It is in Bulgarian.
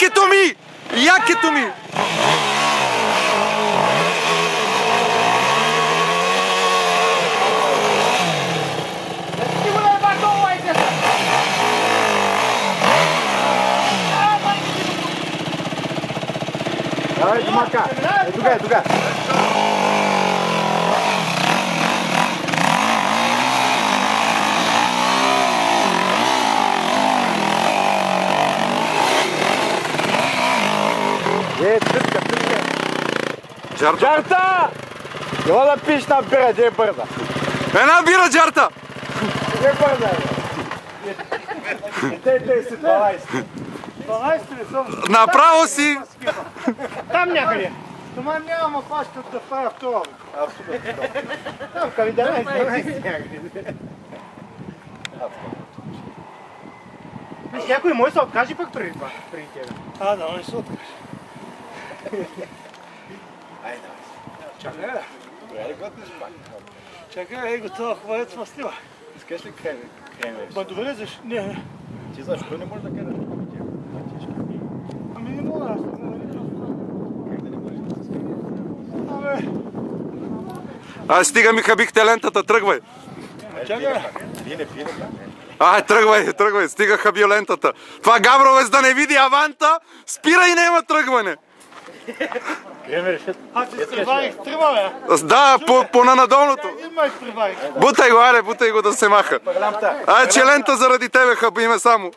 Якето ми! Якето ми! Давай, Домака! Е тука! Тръпка! Джарта! Ела да пиш на бира, де е бърза? Една бира, Джарта! Де е бърза, Те си 12. 12 ли съм? Направо си! Там някъде. Тома няма паща да правя второ. Абсолютно. Там към 11 някъде. Виж, някой може да се откаже пък преди това, преди тебе. Да, не се откаже. Айде, Чакай, да. добре, готвиш пак. Чакай, готова, хвалят мастила. Искаш ли крем? Ба, добре, защо? Не. Ти защо не можеш да караш по Ами не мога аз. Как да не можеш да се Абе, Ай, стига ми хабихте лентата, тръгвай! чакай. Пине. Ай, тръгвай, стига хаби лентата. Това Габровец да не види аванта, спира и няма тръгване. Кремер, Аз ти изпреварих трима, бе. Да, по нанадолното. Има изпреварих. Бутай го да се маха. Ай, че лента заради тебе хабиме само.